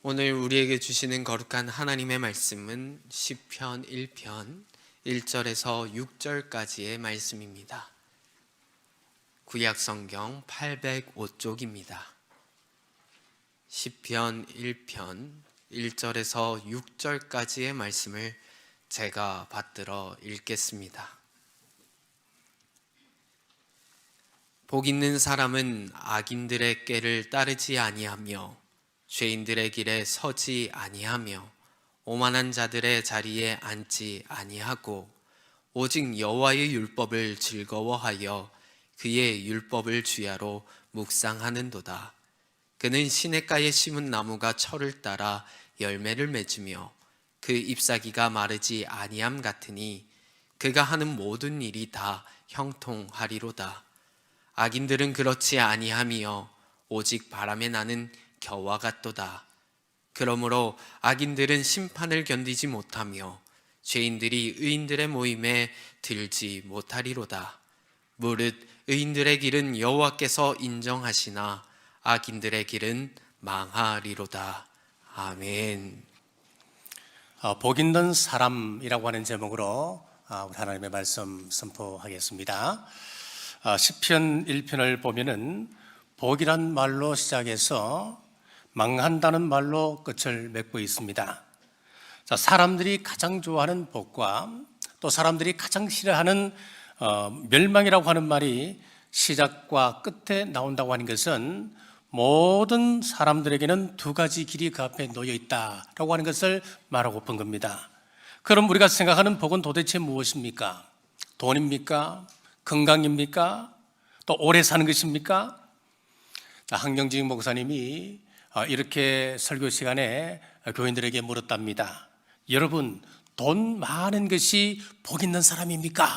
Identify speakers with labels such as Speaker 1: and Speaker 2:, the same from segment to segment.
Speaker 1: 오늘 우리에게 주시는 거룩한 하나님의 말씀은 시편 1편 1절에서 6절까지의 말씀입니다. 구약성경 805쪽입니다. 시편 1편 1절에서 6절까지의 말씀을 제가 받들어 읽겠습니다. 복 있는 사람은 악인들의 꾀를 따르지 아니하며 죄인들의 길에 서지 아니하며 오만한 자들의 자리에 앉지 아니하고 오직 여호와의 율법을 즐거워하여 그의 율법을 주야로 묵상하는도다. 그는 시냇가에 심은 나무가 철을 따라 열매를 맺으며 그 잎사귀가 마르지 아니함 같으니 그가 하는 모든 일이 다 형통하리로다. 악인들은 그렇지 아니하며 오직 바람에 나는 겨와 같도다. 그러므로 악인들은 심판을 견디지 못하며 죄인들이 의인들의 모임에 들지 못하리로다. 무릇 의인들의 길은 여호와께서 인정하시나 악인들의 길은 망하리로다. 아멘.
Speaker 2: 복 있는 사람이라고 하는 제목으로 우리 하나님의 말씀 선포하겠습니다. 시편 1편을 보면은 복이란 말로 시작해서 망한다는 말로 끝을 맺고 있습니다. 자, 사람들이 가장 좋아하는 복과 또 사람들이 가장 싫어하는 멸망이라고 하는 말이 시작과 끝에 나온다고 하는 것은 모든 사람들에게는 두 가지 길이 그 앞에 놓여 있다라고 하는 것을 말하고픈 겁니다. 그럼 우리가 생각하는 복은 도대체 무엇입니까? 돈입니까? 건강입니까? 또 오래 사는 것입니까? 한경직 목사님이 이렇게 설교 시간에 교인들에게 물었답니다. 여러분, 돈 많은 것이 복 있는 사람입니까?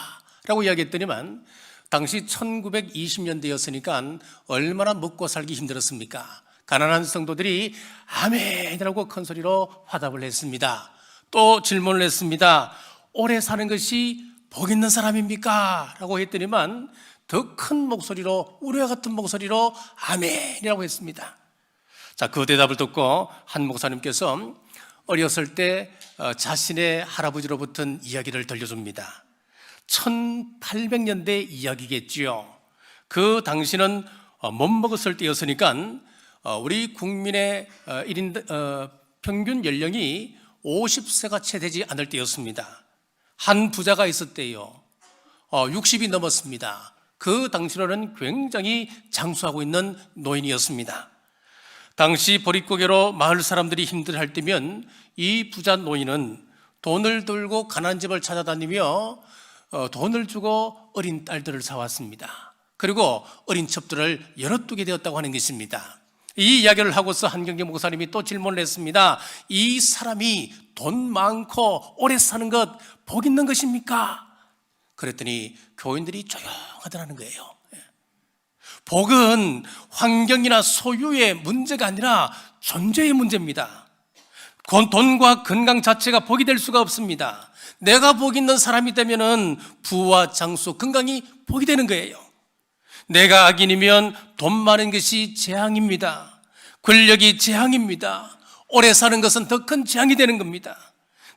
Speaker 2: 라고 이야기했더니만 당시 1920년대였으니까 얼마나 먹고 살기 힘들었습니까? 가난한 성도들이 아멘이라고 큰 소리로 화답을 했습니다. 또 질문을 했습니다. 오래 사는 것이 복 있는 사람입니까? 라고 했더니만 더 큰 목소리로, 우리와 같은 목소리로 아멘이라고 했습니다. 자, 그 대답을 듣고 한 목사님께서 어렸을 때 자신의 할아버지로부터 이야기를 들려줍니다. 1800년대 이야기겠지요. 그 당시는 못 먹었을 때였으니까 우리 국민의 평균 연령이 50세가 채 되지 않을 때였습니다. 한 부자가 있었대요. 60이 넘었습니다. 그 당시로는 굉장히 장수하고 있는 노인이었습니다. 당시 보릿고개로 마을 사람들이 힘들어할 때면 이 부자 노인은 돈을 들고 가난한 집을 찾아다니며 돈을 주고 어린 딸들을 사왔습니다. 그리고 어린 첩들을 열어두게 되었다고 하는 것입니다. 이 이야기를 하고서 한경직 목사님이 또 질문을 했습니다. 이 사람이 돈 많고 오래 사는 것 복 있는 것입니까? 그랬더니 교인들이 조용하더라는 거예요. 복은 환경이나 소유의 문제가 아니라 존재의 문제입니다. 돈과 건강 자체가 복이 될 수가 없습니다. 내가 복 있는 사람이 되면은 부와 장수, 건강이 복이 되는 거예요. 내가 악인이면 돈 많은 것이 재앙입니다. 권력이 재앙입니다. 오래 사는 것은 더 큰 재앙이 되는 겁니다.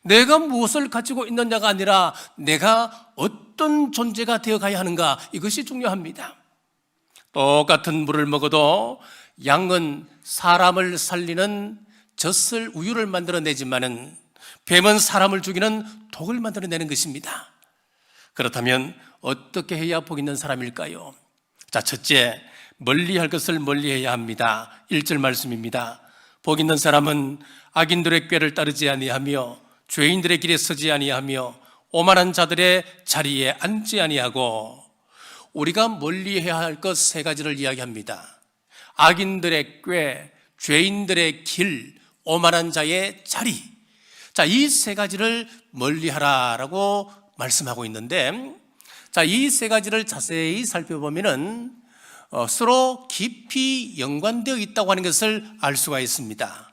Speaker 2: 내가 무엇을 가지고 있느냐가 아니라 내가 어떤 존재가 되어가야 하는가, 이것이 중요합니다. 똑같은 물을 먹어도 양은 사람을 살리는 젖을 우유를 만들어내지만은 뱀은 사람을 죽이는 독을 만들어내는 것입니다. 그렇다면 어떻게 해야 복 있는 사람일까요? 자, 첫째, 멀리할 것을 멀리해야 합니다. 1절 말씀입니다. 복 있는 사람은 악인들의 꾀를 따르지 아니하며 죄인들의 길에 서지 아니하며 오만한 자들의 자리에 앉지 아니하고. 우리가 멀리해야 할 것 세 가지를 이야기합니다. 악인들의 꾀, 죄인들의 길, 오만한 자의 자리. 자, 이 세 가지를 멀리하라라고 말씀하고 있는데, 자, 이 세 가지를 자세히 살펴보면은 서로 깊이 연관되어 있다고 하는 것을 알 수가 있습니다.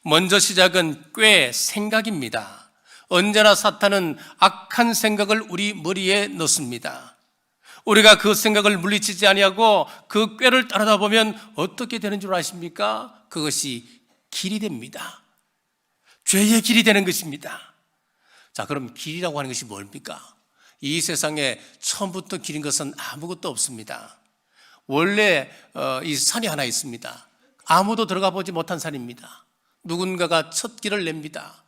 Speaker 2: 먼저 시작은 꾀, 생각입니다. 언제나 사탄은 악한 생각을 우리 머리에 넣습니다. 우리가 그 생각을 물리치지 아니하고 그 꾀를 따르다 보면 어떻게 되는 줄 아십니까? 그것이 길이 됩니다. 죄의 길이 되는 것입니다. 자, 그럼 길이라고 하는 것이 뭡니까? 이 세상에 처음부터 길인 것은 아무것도 없습니다. 원래 이 산이 하나 있습니다. 아무도 들어가 보지 못한 산입니다. 누군가가 첫 길을 냅니다.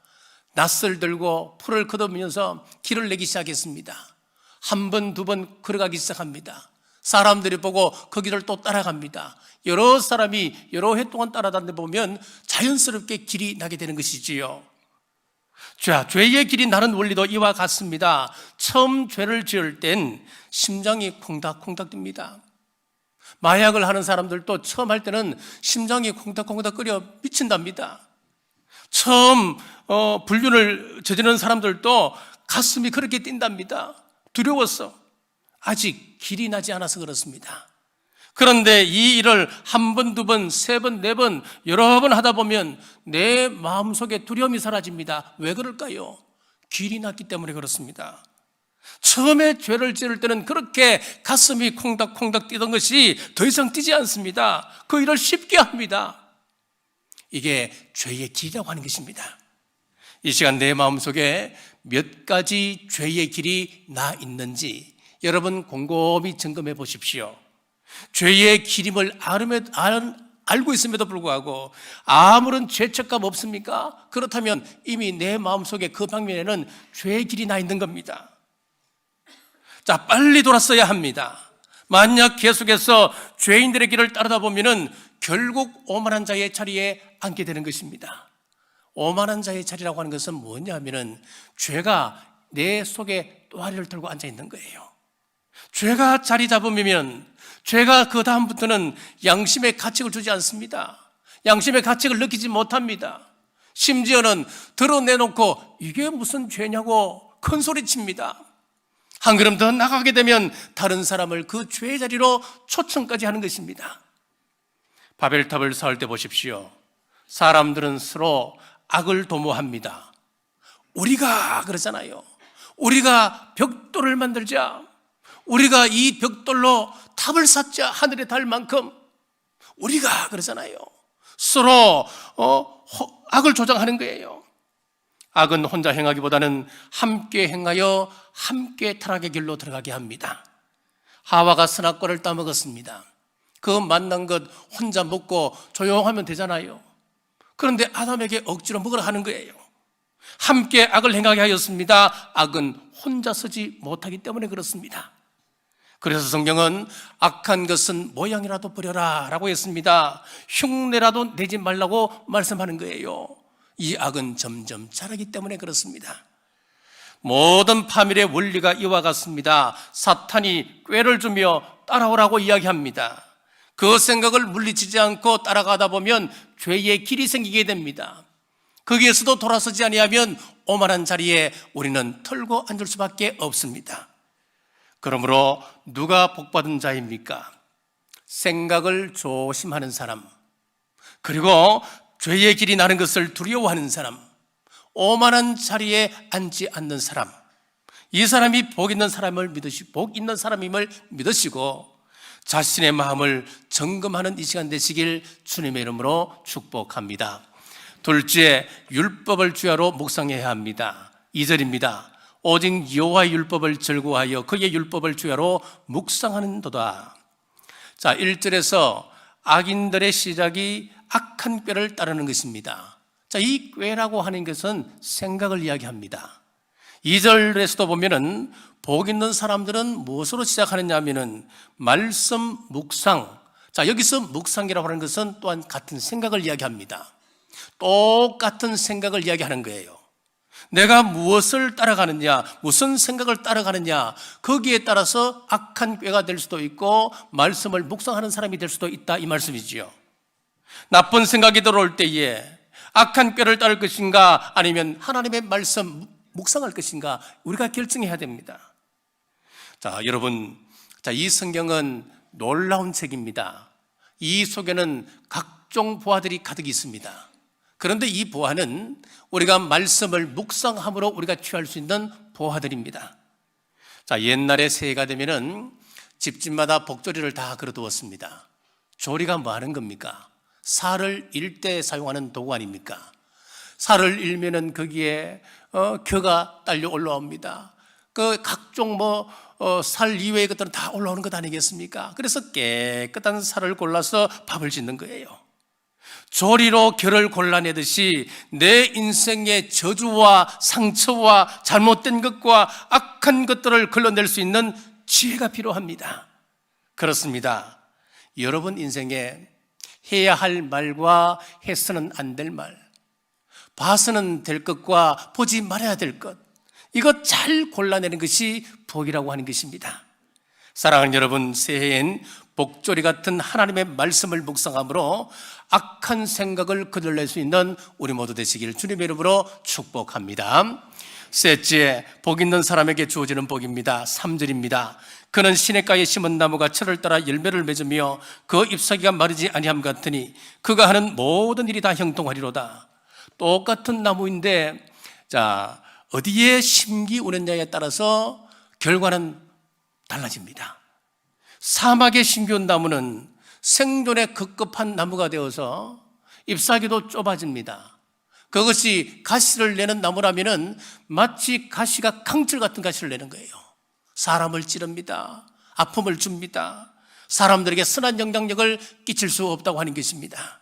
Speaker 2: 낯을 들고 풀을 걷어면서 길을 내기 시작했습니다. 한 번, 두 번 걸어가기 시작합니다. 사람들이 보고 그 길을 또 따라갑니다. 여러 사람이 여러 해 동안 따라다니다 보면 자연스럽게 길이 나게 되는 것이지요. 죄의 길이 나는 원리도 이와 같습니다. 처음 죄를 지을 땐 심장이 콩닥콩닥 뜁니다. 마약을 하는 사람들도 처음 할 때는 심장이 콩닥콩닥 끓여 미친답니다. 처음 불륜을 저지르는 사람들도 가슴이 그렇게 뛴답니다. 두려워서. 아직 길이 나지 않아서 그렇습니다. 그런데 이 일을 한 번, 두 번, 세 번, 네 번, 여러 번 하다 보면 내 마음속에 두려움이 사라집니다. 왜 그럴까요? 길이 났기 때문에 그렇습니다. 처음에 죄를 지을 때는 그렇게 가슴이 콩닥콩닥 뛰던 것이 더 이상 뛰지 않습니다. 그 일을 쉽게 합니다. 이게 죄의 길이라고 하는 것입니다. 이 시간 내 마음속에 몇 가지 죄의 길이 나 있는지 여러분 곰곰이 점검해 보십시오. 죄의 길임을 알고 있음에도 불구하고 아무런 죄책감 없습니까? 그렇다면 이미 내 마음속에 그 방면에는 죄의 길이 나 있는 겁니다. 자, 빨리 돌았어야 합니다. 만약 계속해서 죄인들의 길을 따르다 보면은 결국 오만한 자의 자리에 앉게 되는 것입니다. 오만한 자의 자리라고 하는 것은 뭐냐면은 죄가 내 속에 또아리를 들고 앉아 있는 거예요. 죄가 자리 잡으면 죄가 그 다음부터는 양심의 가책을 주지 않습니다. 양심의 가책을 느끼지 못합니다. 심지어는 드러내놓고 이게 무슨 죄냐고 큰 소리 칩니다. 한 걸음 더 나가게 되면 다른 사람을 그 죄의 자리로 초청까지 하는 것입니다. 바벨탑을 쌓을 때 보십시오. 사람들은 서로 악을 도모합니다. 우리가 그러잖아요. 우리가 벽돌을 만들자. 우리가 이 벽돌로 탑을 쌓자. 하늘에 닿을 만큼. 우리가 그러잖아요. 서로 악을 조장하는 거예요. 악은 혼자 행하기보다는 함께 행하여 함께 타락의 길로 들어가게 합니다. 하와가 선악과를 따먹었습니다. 그 만난 것 혼자 먹고 조용하면 되잖아요. 그런데 아담에게 억지로 먹으라 하는 거예요. 함께 악을 행하게 하였습니다. 악은 혼자 서지 못하기 때문에 그렇습니다. 그래서 성경은 악한 것은 모양이라도 버려라 라고 했습니다. 흉내라도 내지 말라고 말씀하는 거예요. 이 악은 점점 자라기 때문에 그렇습니다. 모든 파멸의 원리가 이와 같습니다. 사탄이 꾀를 주며 따라오라고 이야기합니다. 그 생각을 물리치지 않고 따라가다 보면 죄의 길이 생기게 됩니다. 거기에서도 돌아서지 아니하면 오만한 자리에 우리는 털고 앉을 수밖에 없습니다. 그러므로 누가 복받은 자입니까? 생각을 조심하는 사람, 그리고 죄의 길이 나는 것을 두려워하는 사람, 오만한 자리에 앉지 않는 사람, 이 사람이 복 있는 사람임을 믿으시고 자신의 마음을 점검하는 이 시간 되시길 주님의 이름으로 축복합니다. 둘째, 율법을 주야로 묵상해야 합니다. 2절입니다. 오직 여호와의 율법을 즐거워하여 그의 율법을 주야로 묵상하는도다. 자, 1절에서 악인들의 시작이 악한 꾀를 따르는 것입니다. 자, 이 꾀라고 하는 것은 생각을 이야기합니다. 2절에서도 보면은 복 있는 사람들은 무엇으로 시작하느냐 하면은 말씀 묵상. 자, 여기서 묵상이라고 하는 것은 또한 같은 생각을 이야기합니다. 똑같은 생각을 이야기하는 거예요. 내가 무엇을 따라가느냐, 무슨 생각을 따라가느냐, 거기에 따라서 악한 꾀가 될 수도 있고 말씀을 묵상하는 사람이 될 수도 있다, 이 말씀이지요. 나쁜 생각이 들어올 때에 악한 꾀를 따를 것인가 아니면 하나님의 말씀 묵상할 것인가 우리가 결정해야 됩니다. 자, 여러분, 이 성경은 놀라운 책입니다. 이 속에는 각종 보화들이 가득 있습니다. 그런데 이 보화는 우리가 말씀을 묵상함으로 우리가 취할 수 있는 보화들입니다. 자, 옛날에 새해가 되면은 집집마다 복조리를 다 걸어두었습니다. 조리가 뭐 하는 겁니까? 살을 일 때 사용하는 도구 아닙니까? 살을 일면은 거기에 겨가 딸려 올라옵니다. 그 각종 살 이외의 것들은 다 올라오는 것 아니겠습니까? 그래서 깨끗한 살을 골라서 밥을 짓는 거예요. 조리로 결을 골라내듯이 내 인생의 저주와 상처와 잘못된 것과 악한 것들을 걸러낼 수 있는 지혜가 필요합니다. 그렇습니다. 여러분 인생에 해야 할 말과 해서는 안 될 말, 봐서는 될 것과 보지 말아야 될 것, 이것 잘 골라내는 것이 복이라고 하는 것입니다. 사랑하는 여러분, 새해엔 복조리 같은 하나님의 말씀을 묵상함으로 악한 생각을 거들낼 수 있는 우리 모두 되시길 주님의 이름으로 축복합니다. 셋째, 복 있는 사람에게 주어지는 복입니다. 3절입니다. 그는 시냇가에 심은 나무가 철을 따라 열매를 맺으며 그 잎사귀가 마르지 아니함 같으니 그가 하는 모든 일이 다 형통하리로다. 똑같은 나무인데 어디에 심기 우렸냐에 따라서 결과는 달라집니다. 사막에 심겨온 나무는 생존에 급급한 나무가 되어서 잎사귀도 좁아집니다. 그것이 가시를 내는 나무라면 마치 가시가 강철 같은 가시를 내는 거예요. 사람을 찌릅니다. 아픔을 줍니다. 사람들에게 선한 영향력을 끼칠 수 없다고 하는 것입니다.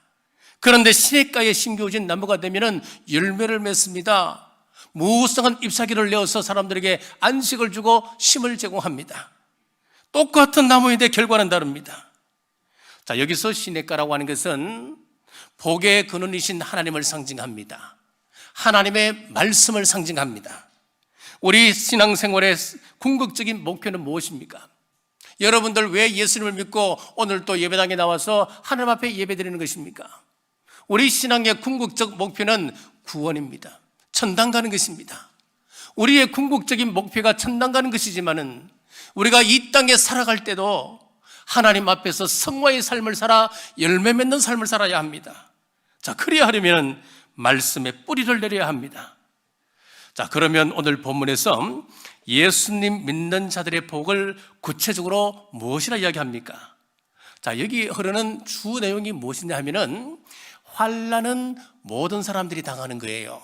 Speaker 2: 그런데 시냇가에 심겨진 나무가 되면 열매를 맺습니다. 무성한 잎사귀를 내어서 사람들에게 안식을 주고 쉼을 제공합니다. 똑같은 나무인데 결과는 다릅니다. 여기서 시냇가라고 하는 것은 복의 근원이신 하나님을 상징합니다. 하나님의 말씀을 상징합니다. 우리 신앙생활의 궁극적인 목표는 무엇입니까? 여러분들 왜 예수님을 믿고 오늘 또 예배당에 나와서 하나님 앞에 예배드리는 것입니까? 우리 신앙의 궁극적 목표는 구원입니다. 천당 가는 것입니다. 우리의 궁극적인 목표가 천당 가는 것이지만은 우리가 이 땅에 살아갈 때도 하나님 앞에서 성화의 삶을 살아 열매 맺는 삶을 살아야 합니다. 그래야 하려면 말씀에 뿌리를 내려야 합니다. 그러면 오늘 본문에서 예수님 믿는 자들의 복을 구체적으로 무엇이라 이야기합니까? 여기 흐르는 주 내용이 무엇이냐 하면은 환난은 모든 사람들이 당하는 거예요.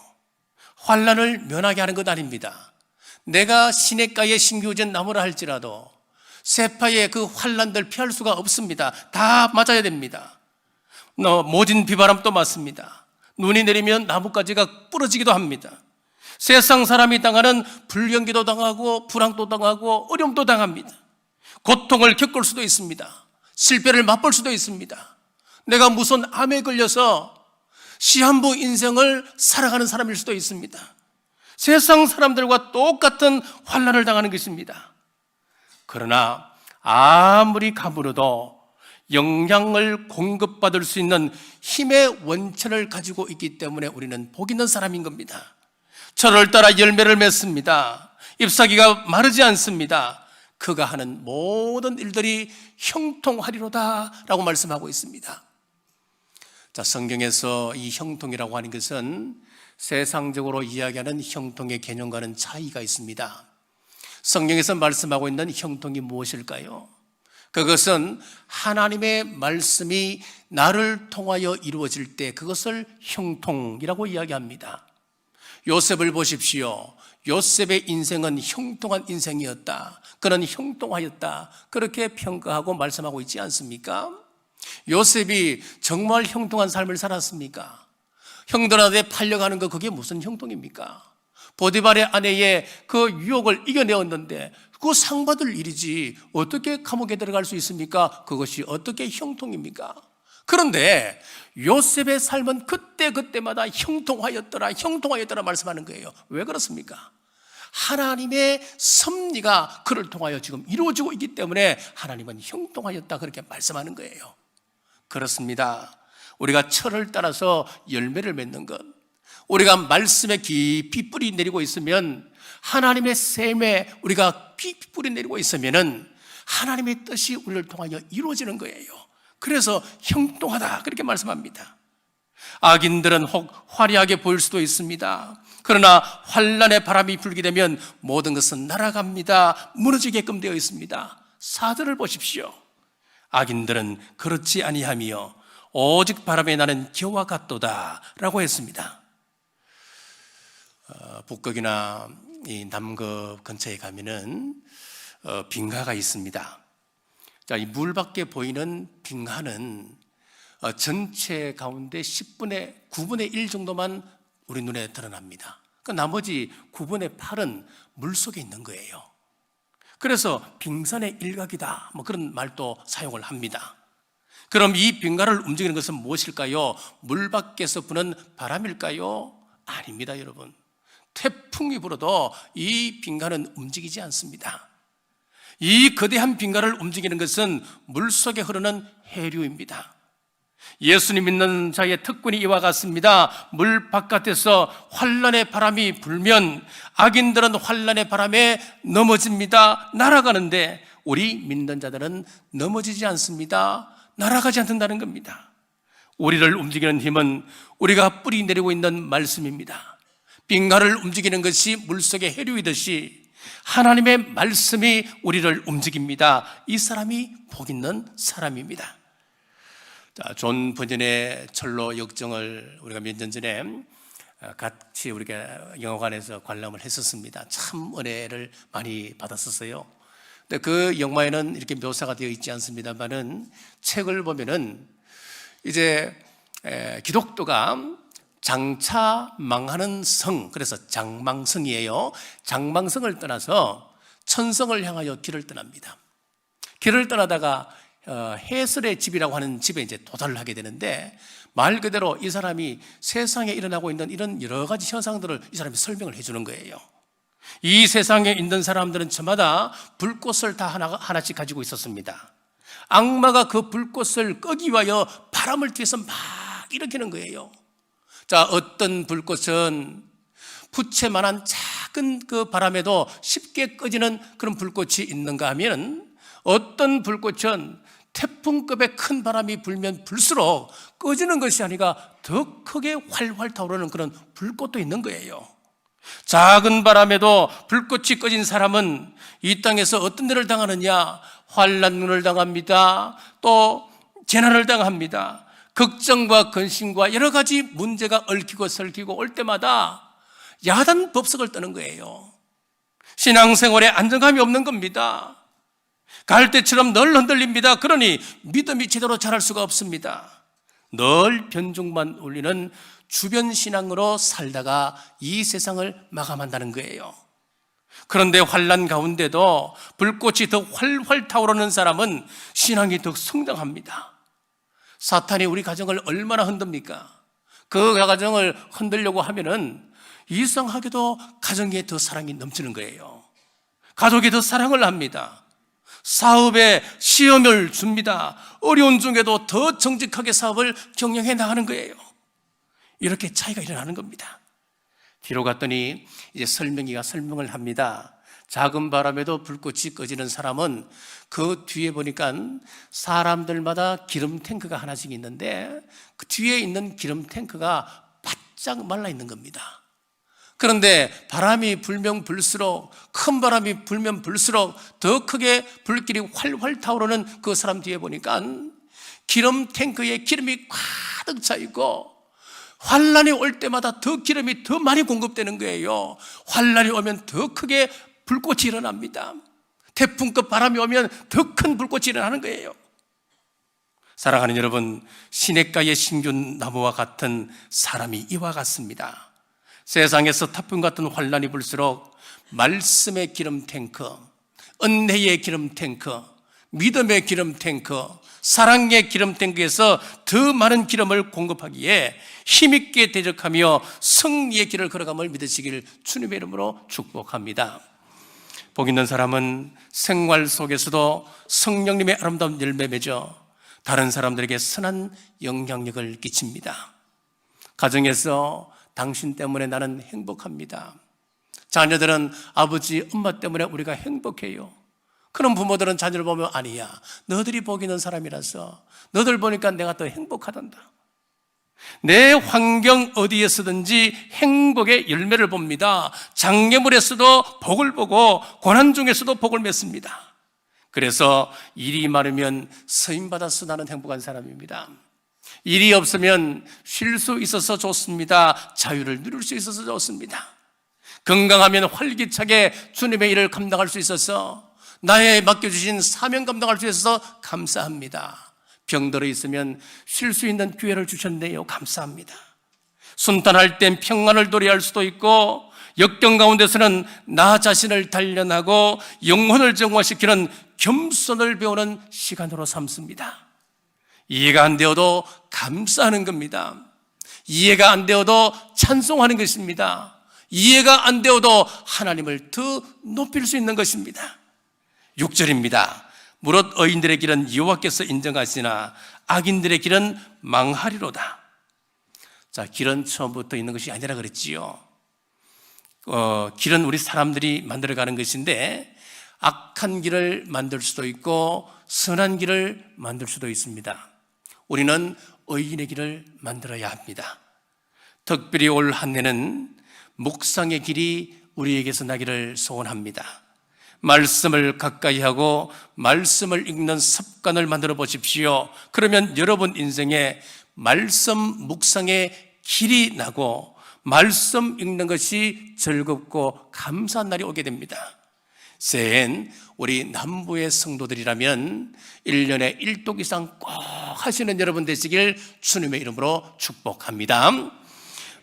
Speaker 2: 환난을 면하게 하는 것 아닙니다. 내가 시냇가에 심겨진 나무라 할지라도 세파의 그 환난들 피할 수가 없습니다. 다 맞아야 됩니다. 모진 비바람도 맞습니다. 눈이 내리면 나뭇가지가 부러지기도 합니다. 세상 사람이 당하는 불경기도 당하고 불황도 당하고 어려움도 당합니다. 고통을 겪을 수도 있습니다. 실패를 맛볼 수도 있습니다. 내가 무슨 암에 걸려서 시한부 인생을 살아가는 사람일 수도 있습니다. 세상 사람들과 똑같은 환난을 당하는 것입니다. 그러나 아무리 가물어도 영향을 공급받을 수 있는 힘의 원천을 가지고 있기 때문에 우리는 복 있는 사람인 겁니다. 철을 따라 열매를 맺습니다. 잎사귀가 마르지 않습니다. 그가 하는 모든 일들이 형통하리로다 라고 말씀하고 있습니다. 성경에서 이 형통이라고 하는 것은 세상적으로 이야기하는 형통의 개념과는 차이가 있습니다. 성경에서 말씀하고 있는 형통이 무엇일까요? 그것은 하나님의 말씀이 나를 통하여 이루어질 때 그것을 형통이라고 이야기합니다. 요셉을 보십시오. 요셉의 인생은 형통한 인생이었다. 그는 형통하였다. 그렇게 평가하고 말씀하고 있지 않습니까? 요셉이 정말 형통한 삶을 살았습니까? 형들한테 팔려가는 거 그게 무슨 형통입니까? 보디발의 아내의 그 유혹을 이겨내었는데 그 상받을 일이지 어떻게 감옥에 들어갈 수 있습니까? 그것이 어떻게 형통입니까? 그런데 요셉의 삶은 그때마다 형통하였더라 말씀하는 거예요. 왜 그렇습니까? 하나님의 섭리가 그를 통하여 지금 이루어지고 있기 때문에 하나님은 형통하였다 그렇게 말씀하는 거예요. 그렇습니다. 우리가 철을 따라서 열매를 맺는 것, 우리가 말씀에 깊이 뿌리 내리고 있으면 하나님의 샘에 우리가 깊이 뿌리 내리고 있으면 하나님의 뜻이 우리를 통하여 이루어지는 거예요. 그래서 형통하다 그렇게 말씀합니다. 악인들은 혹 화려하게 보일 수도 있습니다. 그러나 환난의 바람이 불게 되면 모든 것은 날아갑니다. 무너지게끔 되어 있습니다. 4절을 보십시오. 악인들은 그렇지 아니하며 오직 바람에 나는 겨와 같도다 라고 했습니다. 북극이나 이 남극 근처에 가면은 빙하가 있습니다. 자, 이 물 밖에 보이는 빙하는 전체 가운데 9분의 1 정도만 우리 눈에 드러납니다. 그 나머지 9분의 8은 물 속에 있는 거예요. 그래서 빙산의 일각이다, 뭐 그런 말도 사용을 합니다. 그럼 이 빙하를 움직이는 것은 무엇일까요? 물 밖에서 부는 바람일까요? 아닙니다, 여러분. 태풍이 불어도 이 빙하는 움직이지 않습니다. 이 거대한 빙하를 움직이는 것은 물속에 흐르는 해류입니다. 예수님 믿는 자의 특권이 이와 같습니다. 물 바깥에서 환난의 바람이 불면 악인들은 환난의 바람에 넘어집니다. 날아가는데 우리 믿는 자들은 넘어지지 않습니다. 날아가지 않는다는 겁니다. 우리를 움직이는 힘은 우리가 뿌리 내리고 있는 말씀입니다. 빙하를 움직이는 것이 물속의 해류이듯이 하나님의 말씀이 우리를 움직입니다. 이 사람이 복 있는 사람입니다. 자, 존 버전의 철로 역정을 우리가 몇 년 전에 같이 우리가 영화관에서 관람을 했었습니다. 참 은혜를 많이 받았었어요. 근데 그 영화에는 이렇게 묘사가 되어 있지 않습니다만은 책을 보면은 이제 기독교가 장차 망하는 성, 그래서 장망성이에요. 장망성을 떠나서 천성을 향하여 길을 떠납니다. 길을 떠나다가 해설의 집이라고 하는 집에 이제 도달을 하게 되는데, 말 그대로 이 사람이 세상에 일어나고 있는 이런 여러 가지 현상들을 이 사람이 설명을 해주는 거예요. 이 세상에 있는 사람들은 저마다 불꽃을 다 하나씩 가지고 있었습니다. 악마가 그 불꽃을 끄기 위하여 바람을 뒤에서 막 일으키는 거예요. 자, 어떤 불꽃은 부채만한 작은 그 바람에도 쉽게 꺼지는 그런 불꽃이 있는가 하면, 어떤 불꽃은 태풍급의 큰 바람이 불면 불수록 꺼지는 것이 아니라 더 크게 활활 타오르는 그런 불꽃도 있는 거예요. 작은 바람에도 불꽃이 꺼진 사람은 이 땅에서 어떤 일을 당하느냐? 환난을 당합니다. 또 재난을 당합니다. 걱정과 근심과 여러 가지 문제가 얽히고 설키고 올 때마다 야단 법석을 떠는 거예요. 신앙생활에 안정감이 없는 겁니다. 갈대처럼 늘 흔들립니다. 그러니 믿음이 제대로 자랄 수가 없습니다. 늘 변종만 울리는 주변 신앙으로 살다가 이 세상을 마감한다는 거예요. 그런데 환난 가운데도 불꽃이 더 활활 타오르는 사람은 신앙이 더 성장합니다. 사탄이 우리 가정을 얼마나 흔듭니까? 그 가정을 흔들려고 하면은 이상하게도 가정에 더 사랑이 넘치는 거예요. 가족이 더 사랑을 합니다. 사업에 시험을 줍니다. 어려운 중에도 더 정직하게 사업을 경영해 나가는 거예요. 이렇게 차이가 일어나는 겁니다. 뒤로 갔더니 이제 설명이가 설명을 합니다. 작은 바람에도 불꽃이 꺼지는 사람은 그 뒤에 보니까 사람들마다 기름 탱크가 하나씩 있는데 그 뒤에 있는 기름 탱크가 바짝 말라 있는 겁니다. 그런데 바람이 불면 불수록, 큰 바람이 불면 불수록 더 크게 불길이 활활 타오르는 그 사람 뒤에 보니까 기름 탱크에 기름이 가득 차 있고, 환난이 올 때마다 더 기름이 더 많이 공급되는 거예요. 환난이 오면 더 크게 불꽃이 일어납니다. 태풍급 바람이 오면 더 큰 불꽃이 일어나는 거예요. 사랑하는 여러분, 시냇가의 신균 나무와 같은 사람이 이와 같습니다. 세상에서 태풍 같은 환난이 불수록 말씀의 기름 탱크, 은혜의 기름 탱크, 믿음의 기름 탱크, 사랑의 기름 탱크에서 더 많은 기름을 공급하기에 힘있게 대적하며 승리의 길을 걸어감을 믿으시길 주님의 이름으로 축복합니다. 복 있는 사람은 생활 속에서도 성령님의 아름다운 열매 맺어 다른 사람들에게 선한 영향력을 끼칩니다. 가정에서 당신 때문에 나는 행복합니다. 자녀들은 아버지, 엄마 때문에 우리가 행복해요. 그런 부모들은 자녀를 보면 아니야, 너들이 복 있는 사람이라서 너들 보니까 내가 더 행복하단다. 내 환경 어디에서든지 행복의 열매를 봅니다. 장애물에서도 복을 보고 고난 중에서도 복을 맺습니다. 그래서 일이 많으면 서임받아서 나는 행복한 사람입니다. 일이 없으면 쉴 수 있어서 좋습니다. 자유를 누릴 수 있어서 좋습니다. 건강하면 활기차게 주님의 일을 감당할 수 있어서, 나의 맡겨주신 사명 감당할 수 있어서 감사합니다. 병들어 있으면 쉴 수 있는 기회를 주셨네요. 감사합니다. 순탄할 땐 평안을 노래할 수도 있고, 역경 가운데서는 나 자신을 단련하고 영혼을 정화시키는 겸손을 배우는 시간으로 삼습니다. 이해가 안 되어도 감사하는 겁니다. 이해가 안 되어도 찬송하는 것입니다. 이해가 안 되어도 하나님을 더 높일 수 있는 것입니다. 6절입니다. 무릇 의인들의 길은 여호와께서 인정하시나 악인들의 길은 망하리로다. 자, 길은 처음부터 있는 것이 아니라 그랬지요. 길은 우리 사람들이 만들어가는 것인데, 악한 길을 만들 수도 있고 선한 길을 만들 수도 있습니다. 우리는 의인의 길을 만들어야 합니다. 특별히 올 한 해는 묵상의 길이 우리에게서 나기를 소원합니다. 말씀을 가까이 하고 말씀을 읽는 습관을 만들어 보십시오. 그러면 여러분 인생에 말씀 묵상의 길이 나고 말씀 읽는 것이 즐겁고 감사한 날이 오게 됩니다. 새해엔 우리 남부의 성도들이라면 1년에 1독 이상 꼭 하시는 여러분 되시길 주님의 이름으로 축복합니다.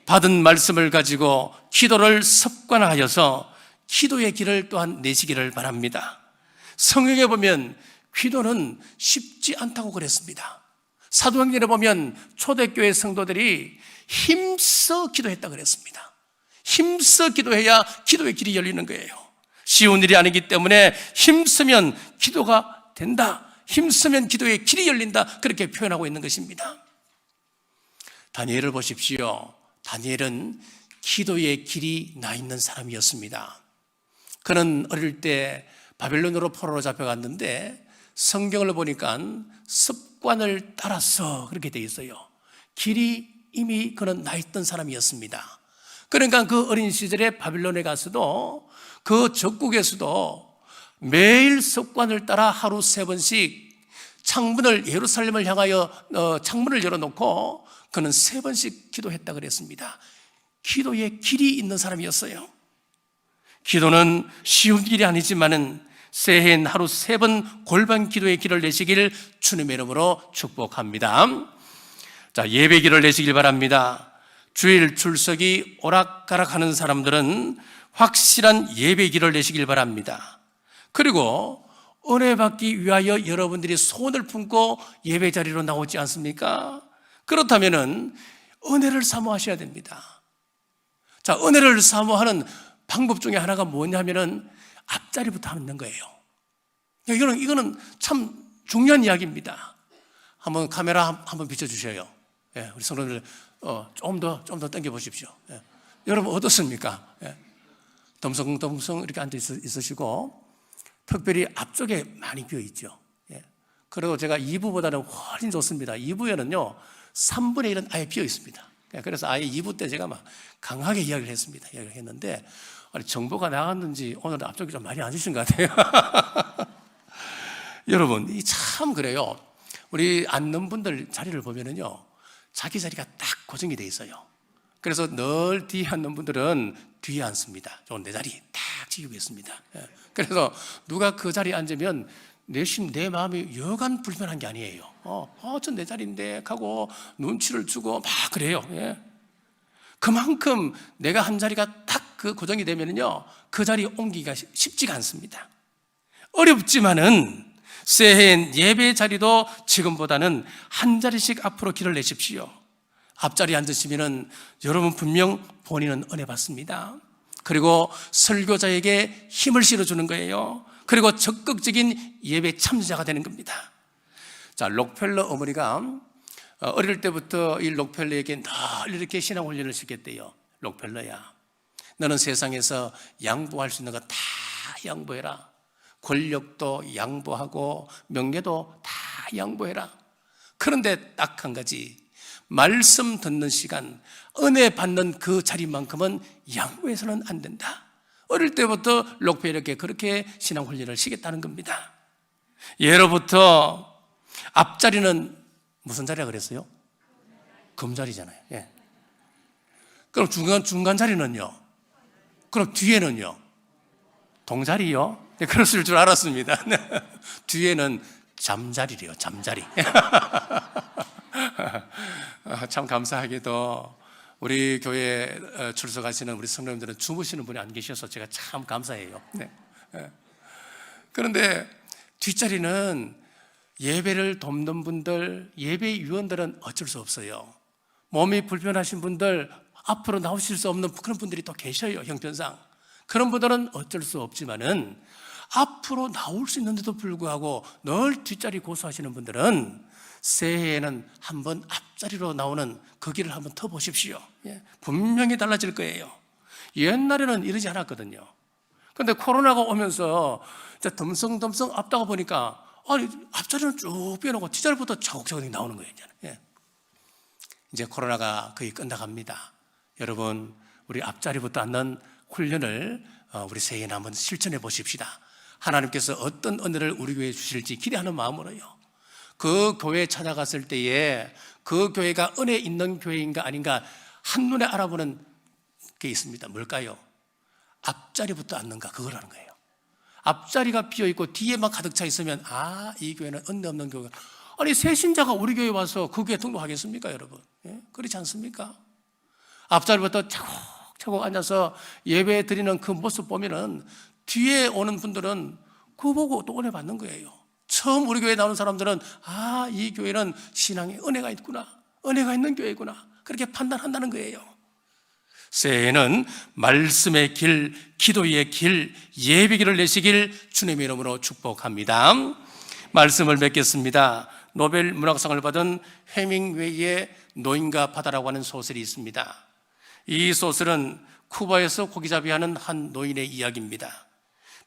Speaker 2: 받은 말씀을 가지고 기도를 습관하여서 기도의 길을 또한 내시기를 바랍니다. 성경에 보면 기도는 쉽지 않다고 그랬습니다. 사도행전에 보면 초대교회 성도들이 힘써 기도했다 그랬습니다. 힘써 기도해야 기도의 길이 열리는 거예요. 쉬운 일이 아니기 때문에 힘쓰면 기도가 된다, 힘쓰면 기도의 길이 열린다, 그렇게 표현하고 있는 것입니다. 다니엘을 보십시오. 다니엘은 기도의 길이 나 있는 사람이었습니다. 그는 어릴 때 바벨론으로 포로로 잡혀갔는데 성경을 보니까 습관을 따라서 그렇게 돼 있어요. 길이 이미 그는 나 있던 사람이었습니다. 그러니까 그 어린 시절에 바벨론에 가서도 그 적국에서도 매일 습관을 따라 하루 3번씩 창문을, 예루살렘을 향하여 창문을 열어놓고 그는 3번씩 기도했다 그랬습니다. 기도의 길이 있는 사람이었어요. 기도는 쉬운 길이 아니지만은 새해엔 하루 3번 골반 기도의 길을 내시길 주님의 이름으로 축복합니다. 자, 예배 길을 내시길 바랍니다. 주일 출석이 오락가락하는 사람들은 확실한 예배 길을 내시길 바랍니다. 그리고 은혜 받기 위하여 여러분들이 소원을 품고 예배 자리로 나오지 않습니까? 그렇다면은 은혜를 사모하셔야 됩니다. 자, 은혜를 사모하는 방법 중에 하나가 뭐냐면은 앞자리부터 하는 거예요. 이거는 참 중요한 이야기입니다. 한번 카메라 한번 비춰주셔요. 예, 우리 성도들 좀 더 당겨 보십시오. 예. 여러분 어떻습니까? 예. 덤성덤성 이렇게 앉아 있으시고 특별히 앞쪽에 많이 비어 있죠. 예. 그리고 제가 2부보다는 훨씬 좋습니다. 2부에는요 3분의 1은 아예 비어 있습니다. 그래서 아예 2부 때 제가 막 강하게 이야기를 했는데 정보가 나갔는지 오늘 앞쪽이 좀 많이 앉으신 것 같아요. 여러분, 이 참 그래요. 우리 앉는 분들 자리를 보면은요, 자기 자리가 딱 고정이 돼 있어요. 그래서 늘 뒤에 앉는 분들은 뒤에 앉습니다. 저는 내 자리 딱 지키고 있습니다. 그래서 누가 그 자리에 앉으면 내 마음이 여간 불편한 게 아니에요. 전 내 자리인데 하고 눈치를 주고 막 그래요. 예. 그만큼 내가 한 자리가 딱 그 고정이 되면요, 그 자리에 옮기기가 쉽지가 않습니다. 어렵지만은 새해엔 예배 자리도 지금보다는 한 자리씩 앞으로 길을 내십시오. 앞자리에 앉으시면은 여러분 분명 본인은 은혜 받습니다. 그리고 설교자에게 힘을 실어주는 거예요. 그리고 적극적인 예배 참여자가 되는 겁니다. 자, 록펠러 어머니가 어릴 때부터 이 록펠러에게 늘 이렇게 신앙 훈련을 시켰대요. 록펠러야, 너는 세상에서 양보할 수 있는 거 다 양보해라. 권력도 양보하고 명예도 다 양보해라. 그런데 딱 한 가지, 말씀 듣는 시간, 은혜 받는 그 자리만큼은 양보해서는 안 된다. 어릴 때부터 록펠러에게 그렇게 신앙 훈련을 시켰다는 겁니다. 예로부터 앞자리는 무슨 자리라 그랬어요? 금자리잖아요. 예. 그럼 중간 자리는요? 그럼 뒤에는요? 동자리요? 네, 그랬을 줄 알았습니다. 뒤에는 잠자리래요, 잠자리. 참 감사하게도 우리 교회에 출석하시는 우리 성도님들은 주무시는 분이 안 계셔서 제가 참 감사해요. 네. 그런데 뒷자리는 예배를 돕는 분들, 예배위원들은 어쩔 수 없어요. 몸이 불편하신 분들, 앞으로 나오실 수 없는 그런 분들이 또 계셔요, 형편상. 그런 분들은 어쩔 수 없지만은 앞으로 나올 수 있는데도 불구하고 늘 뒷자리 고수하시는 분들은 새해에는 한번 앞자리로 나오는 그 길을 한번 터 보십시오. 예, 분명히 달라질 거예요. 옛날에는 이러지 않았거든요. 그런데 코로나가 오면서 덤성덤성 앞다가 보니까 앞자리는 쭉 빼놓고 뒷자리부터 차곡차곡 나오는 거예요. 이제 코로나가 거의 끝나갑니다. 여러분, 우리 앞자리부터 앉는 훈련을 우리 새해에 한번 실천해 보십시다. 하나님께서 어떤 은혜를 우리 교회에 주실지 기대하는 마음으로요. 그 교회에 찾아갔을 때에 그 교회가 은혜 있는 교회인가 아닌가 한눈에 알아보는 게 있습니다. 뭘까요? 앞자리부터 앉는가, 그거라는 거예요. 앞자리가 비어있고 뒤에만 가득 차 있으면 이 교회는 은혜 없는 교회가. 아니, 새신자가 우리 교회에 와서 그 교회에 등록하겠습니까, 여러분? 예? 그렇지 않습니까? 앞자리부터 차곡차곡 앉아서 예배 드리는 그 모습 보면은 뒤에 오는 분들은 그거 보고 또 은혜 받는 거예요. 처음 우리 교회에 나오는 사람들은 이 교회는 신앙에 은혜가 있구나, 은혜가 있는 교회구나, 그렇게 판단한다는 거예요. 새해에는 말씀의 길, 기도의 길, 예배 길을 내시길 주님의 이름으로 축복합니다. 말씀을 맺겠습니다. 노벨 문학상을 받은 해밍웨이의 노인과 바다라고 하는 소설이 있습니다. 이 소설은 쿠바에서 고기잡이하는 한 노인의 이야기입니다.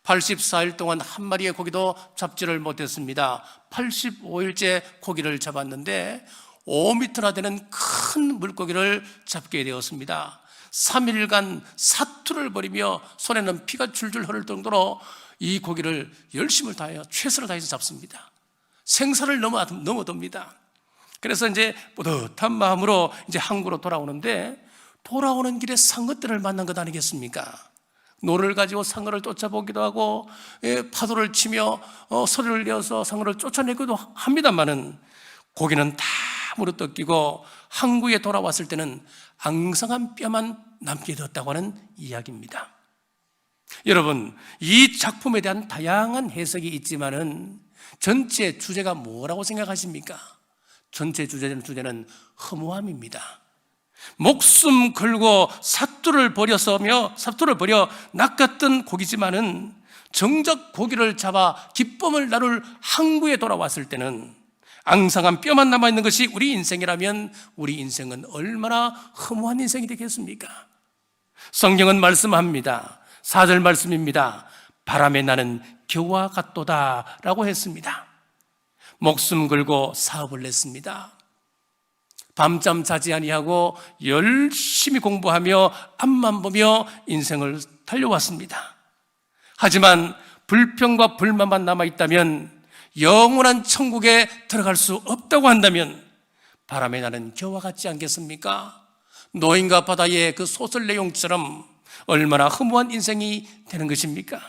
Speaker 2: 84일 동안 한 마리의 고기도 잡지를 못했습니다. 85일째 고기를 잡았는데 5m나 되는 큰 물고기를 잡게 되었습니다. 3일간 사투를 벌이며 손에는 피가 줄줄 흐를 정도로 이 고기를 열심을 다하여 최선을 다해서 잡습니다. 생사를 넘어듭니다. 그래서 이제 뿌듯한 마음으로 이제 항구로 돌아오는데, 돌아오는 길에 상어떼를 만난 것 아니겠습니까? 노를 가지고 상어를 쫓아보기도 하고 파도를 치며 소리를 내어서 상어를 쫓아내기도 합니다만은 고기는 다 물어뜯기고 항구에 돌아왔을 때는 앙상한 뼈만 남게 되었다고 하는 이야기입니다. 여러분, 이 작품에 대한 다양한 해석이 있지만은 전체 주제가 뭐라고 생각하십니까? 전체 주제는 허무함입니다. 목숨 걸고 사투를 벌여 낚았던 고기지만은 정작 고기를 잡아 기쁨을 나눌 항구에 돌아왔을 때는 앙상한 뼈만 남아있는 것이 우리 인생이라면 우리 인생은 얼마나 허무한 인생이 되겠습니까? 성경은 말씀합니다. 4절 말씀입니다. 바람에 나는 겨와 같도다 라고 했습니다. 목숨 걸고 사업을 냈습니다. 밤잠 자지 아니하고 열심히 공부하며 앞만 보며 인생을 달려왔습니다. 하지만 불평과 불만만 남아있다면, 영원한 천국에 들어갈 수 없다고 한다면 바람에 나는 겨와 같지 않겠습니까? 노인과 바다의 그 소설 내용처럼 얼마나 허무한 인생이 되는 것입니까?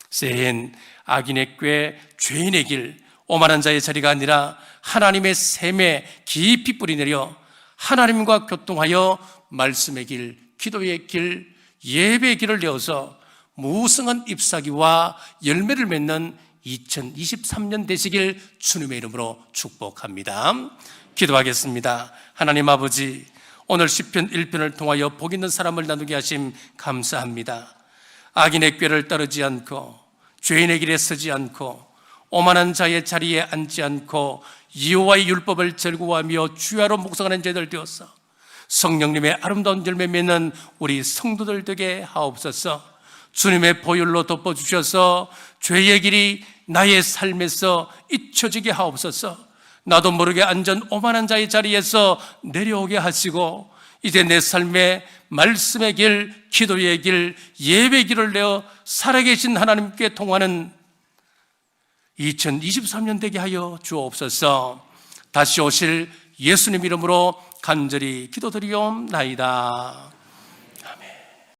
Speaker 2: 새해엔 악인의 꾀, 죄인의 길, 오만한 자의 자리가 아니라 하나님의 샘에 깊이 뿌리내려 하나님과 교통하여 말씀의 길, 기도의 길, 예배의 길을 내어서 무성한 잎사귀와 열매를 맺는 2023년 되시길 주님의 이름으로 축복합니다. 기도하겠습니다. 하나님 아버지, 오늘 시편 1편을 통하여 복 있는 사람을 나누게 하심 감사합니다. 악인의 꾀를 따르지 않고 죄인의 길에 서지 않고 오만한 자의 자리에 앉지 않고 여호와의 율법을 즐거워하며 주야로 묵상하는 자들 되어서 성령님의 아름다운 열매 맺는 우리 성도들 되게 하옵소서. 주님의 보혈로 덮어주셔서 죄의 길이 나의 삶에서 잊혀지게 하옵소서. 나도 모르게 앉은 오만한 자의 자리에서 내려오게 하시고 이제 내 삶에 말씀의 길, 기도의 길, 예배의 길을 내어 살아계신 하나님께 통하는 2023년 되게 하여 주옵소서. 다시 오실 예수님 이름으로 간절히 기도드리옵나이다.